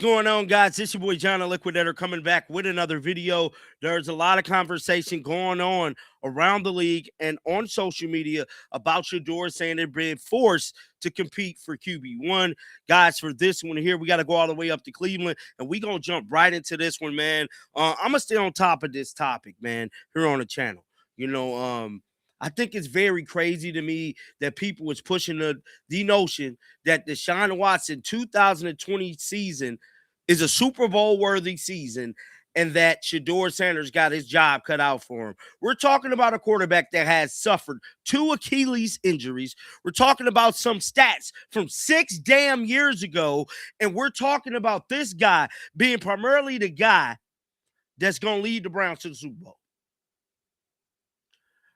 What's going on, guys? It's your boy John the Liquidator coming back with another video. There's a lot of conversation going on around the league and on social media about Shedeur Sanders being forced to compete for QB1. Guys, for this one here, we got to go all the way up to Cleveland, and we're going to jump right into this one, man. I'm going to stay on top of this topic, man, here on the channel. I think it's very crazy to me that people was pushing the notion that Deshaun Watson 2020 season is a Super Bowl worthy season and that Shedeur Sanders got his job cut out for him. We're talking about a quarterback that has suffered 2 Achilles injuries. We're talking about some stats from 6 damn years ago, and we're talking about this guy being primarily the guy that's going to lead the Browns to the Super Bowl.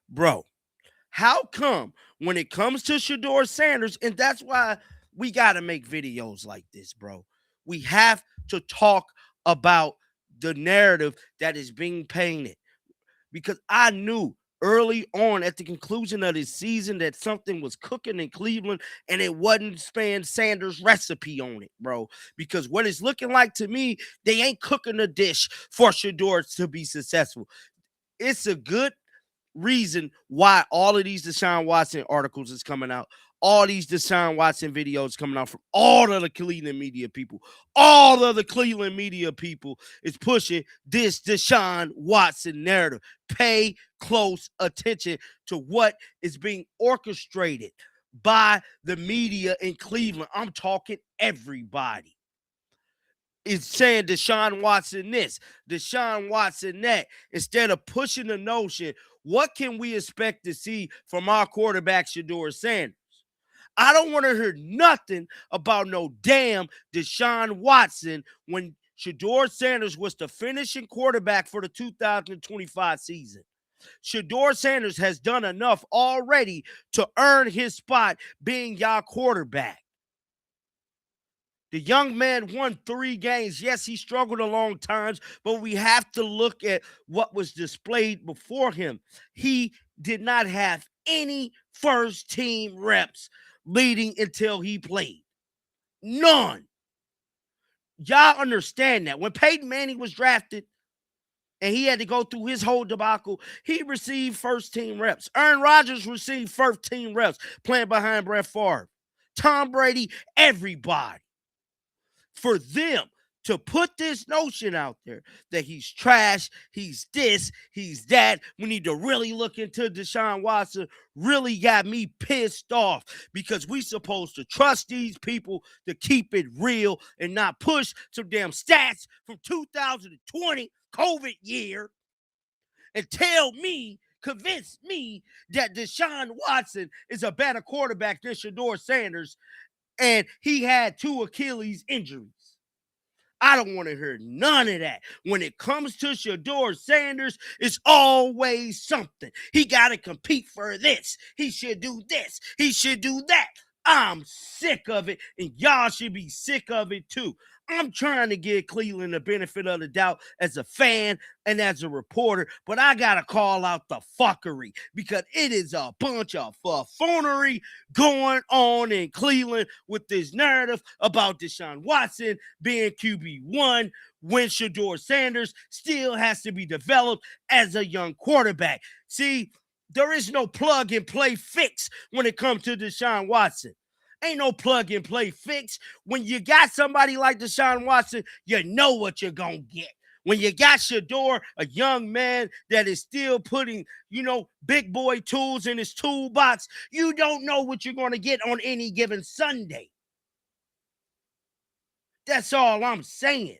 Bro, how come when it comes to Shedeur Sanders, and that's why we got to make videos like this, bro. We have to talk about the narrative that is being painted. Because I knew early on at the conclusion of this season that something was cooking in Cleveland and it wasn't Sanders' recipe on it, bro. Because what it's looking like to me, they ain't cooking a dish for Shedeur to be successful. It's a good reason why all of these Deshaun Watson articles is coming out, all these Deshaun Watson videos coming out from all of the Cleveland media people. All of the Cleveland media people is pushing this Deshaun Watson narrative. Pay close attention to what is being orchestrated by the media in Cleveland. I'm talking everybody. It's saying Deshaun Watson this, Deshaun Watson that, instead of pushing the notion, what can we expect to see from our quarterback, Shedeur Sanders? I don't want to hear nothing about no damn Deshaun Watson when Shedeur Sanders was the finishing quarterback for the 2025 season. Shedeur Sanders has done enough already to earn his spot being y'all quarterback. The young man won 3 games. Yes, he struggled a long times, but we have to look at what was displayed before him. He did not have any first-team reps leading until he played. None. Y'all understand that. When Peyton Manning was drafted and he had to go through his whole debacle, he received first-team reps. Aaron Rodgers received first-team reps playing behind Brett Favre. Tom Brady, everybody. For them to put this notion out there that he's trash, he's this, he's that, we need to really look into Deshaun Watson, really got me pissed off, because we supposed to trust these people to keep it real and not push some damn stats from 2020 COVID year and convince me that Deshaun Watson is a better quarterback than Shedeur Sanders and he had 2 Achilles injuries. I don't want to hear none of that. When it comes to Shedeur Sanders, it's always something. He got to compete for this. He should do this. He should do that. I'm sick of it, and y'all should be sick of it too. I'm trying to give Cleveland the benefit of the doubt as a fan and as a reporter, but I got to call out the fuckery because it is a bunch of buffoonery going on in Cleveland with this narrative about Deshaun Watson being QB1 when Shedeur Sanders still has to be developed as a young quarterback. See, there is no plug-and-play fix when it comes to Deshaun Watson. Ain't no plug-and-play fix. When you got somebody like Deshaun Watson, you know what you're going to get. When you got Shedeur, a young man that is still putting, big boy tools in his toolbox, you don't know what you're going to get on any given Sunday. That's all I'm saying.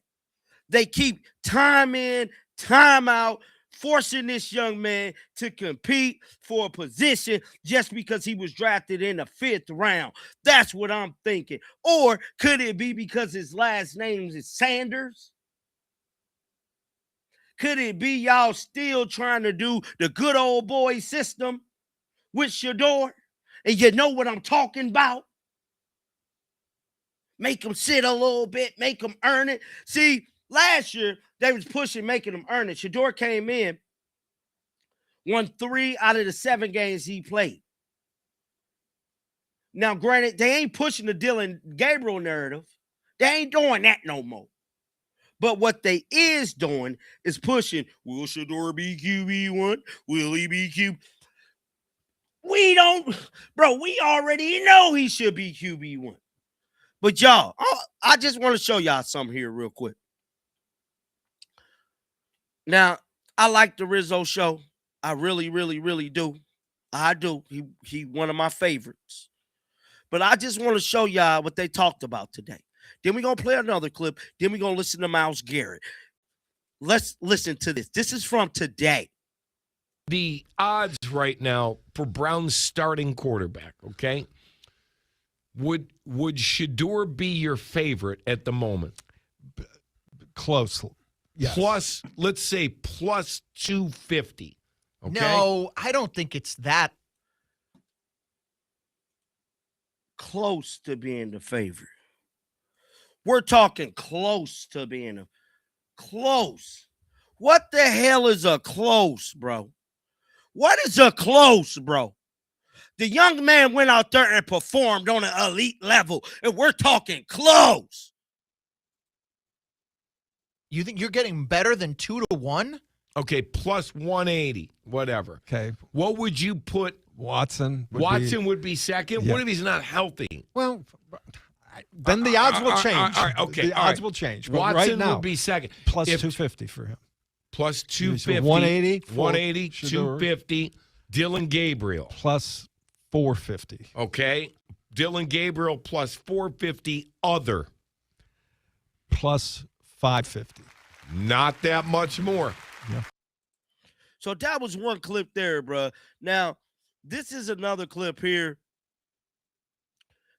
They keep time in, time out, forcing this young man to compete for a position just because he was drafted in the 5th round. That's what I'm thinking. Or could it be because his last name is Sanders? Could it be y'all still trying to do the good old boy system with Shedeur? And you know what I'm talking about? Make him sit a little bit, make him earn it. See, last year, they was pushing, making him earn it. Shedeur came in, won 3 out of the 7 games he played. Now, granted, they ain't pushing the Dylan Gabriel narrative. They ain't doing that no more. But what they is doing is pushing, will Shedeur be QB1? Will he be QB? We don't, bro, we already know he should be QB1. But y'all, I just want to show y'all something here real quick. Now, I like the Rizzo show. I really, really, really do. I do. He one of my favorites. But I just want to show y'all what they talked about today. Then we're going to play another clip. Then we're going to listen to Myles Garrett. Let's listen to this. This is from today. The odds right now for Brown's starting quarterback, okay? Would Shedeur be your favorite at the moment? Close. Yes. Plus, let's say plus 250. Okay? No, I don't think it's that. Close to being the favorite. We're talking close to being a close. What the hell is a close, bro? What is a close, bro? The young man went out there and performed on an elite level, and we're talking close. You think you're getting better than 2-1? Okay, plus 180, whatever. Okay. What would you put? Watson Would be second? Yeah. What if he's not healthy? Well, then the odds will change. Okay, the odds will change. But Watson right now, would be second. plus 250 for him. Plus 250. 180. 250. Dylan Gabriel. Plus 450. Okay. Dylan Gabriel plus 450 other. Plus 550. Not that much more. Yeah. So that was one clip there, bro. Now, this is another clip here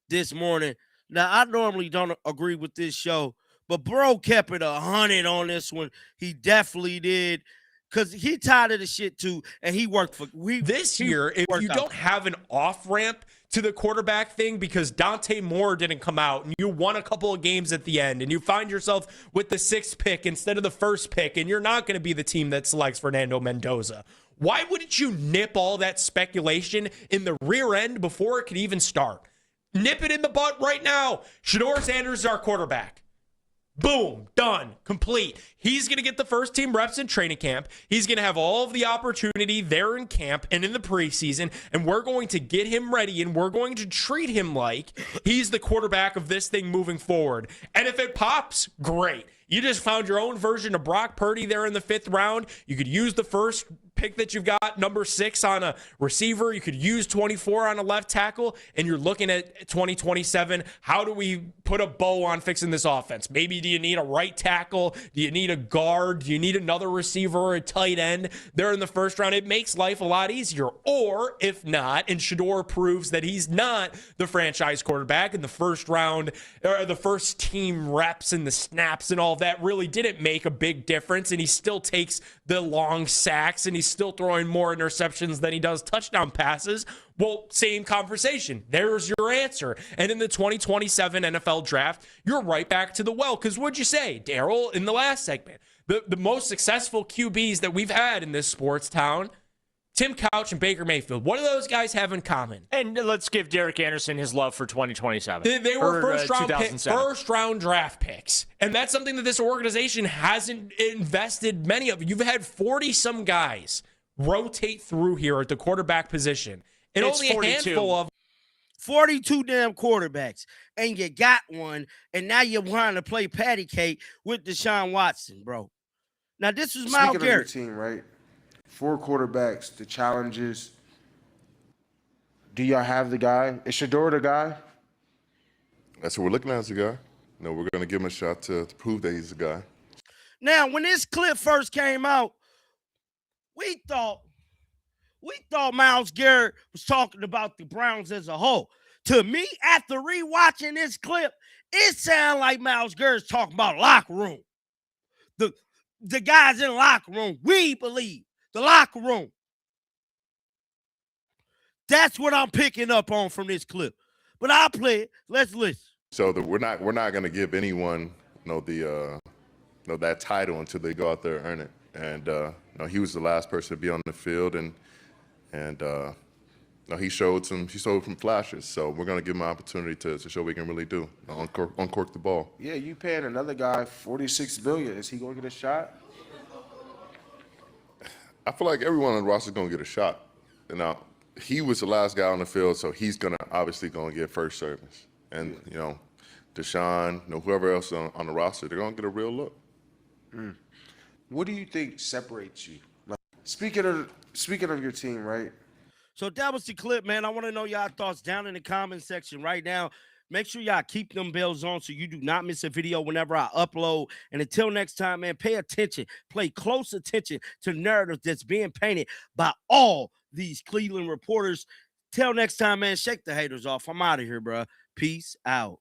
this morning. Now, I normally don't agree with this show, but bro kept it 100 on this one. He definitely did, because he tired of the shit too, and he worked for this year. If you don't have an off ramp to the quarterback thing because Dante Moore didn't come out and you won a couple of games at the end and you find yourself with the 6th pick instead of the 1st pick and you're not going to be the team that selects Fernando Mendoza, why wouldn't you nip all that speculation in the rear end before it could even start? Nip it in the butt right now. Shedeur Sanders is our quarterback. Boom, done, complete. He's going to get the first team reps in training camp. He's going to have all of the opportunity there in camp and in the preseason, and we're going to get him ready, and we're going to treat him like he's the quarterback of this thing moving forward. And if it pops, great. You just found your own version of Brock Purdy there in the 5th round. You could use the first pick that you've got, number 6 on a receiver. You could use 24 on a left tackle, and you're looking at 2027. How do we put a bow on fixing this offense? Maybe do you need a right tackle? Do you need a guard? Do you need another receiver or a tight end there in the 1st round? It makes life a lot easier. Or if not, and Shedeur proves that he's not the franchise quarterback in the 1st round, or the first team reps and the snaps and all that really didn't make a big difference, and he still takes the long sacks and he's still throwing more interceptions than he does touchdown passes. Well, same conversation. There's your answer. And in the 2027 NFL draft, you're right back to the well. Because what'd you say, Daryl, in the last segment? The most successful QBs that we've had in this sports town, Tim Couch and Baker Mayfield. What do those guys have in common? And let's give Derek Anderson his love for 2027. They were first round draft picks. And that's something that this organization hasn't invested many of. You've had 40-some guys rotate through here at the quarterback position. And it's only 42. A handful of 42 damn quarterbacks, and you got one, and now you're trying to play patty cake with Deshaun Watson, bro. Now, this is Myles Garrett. Speaking of your team, right? 4 quarterbacks, the challenges. Do y'all have the guy? Is Shedeur the guy? That's what we're looking at as a guy. No, we're going to give him a shot to prove that he's a guy. Now, when this clip first came out, we thought Myles Garrett was talking about the Browns as a whole. To me, after rewatching this clip, it sounded like Myles Garrett's talking about locker room. The guys in the locker room, we believe. The locker room. That's what I'm picking up on from this clip. But I'll play it. Let's listen. So we're not going to give anyone that title until they go out there and earn it. And he was the last person to be on the field, and No, he showed some flashes. So we're going to give him an opportunity to show what he can really do, uncork the ball. Yeah, you paying another guy $46 million. Is he going to get a shot? I feel like everyone on the roster is going to get a shot. And now, he was the last guy on the field, so he's obviously going to get first service. And, Deshaun, whoever else on the roster, they're going to get a real look. What do you think separates you? Like, speaking of your team, right? So that was the clip, man. I want to know y'all thoughts down in the comment section right now. Make sure y'all keep them bells on so you do not miss a video whenever I upload. And until next time, man, pay attention. Play close attention to narrative that's being painted by all these Cleveland reporters. Till next time, man, shake the haters off. I'm out of here, bro. Peace out.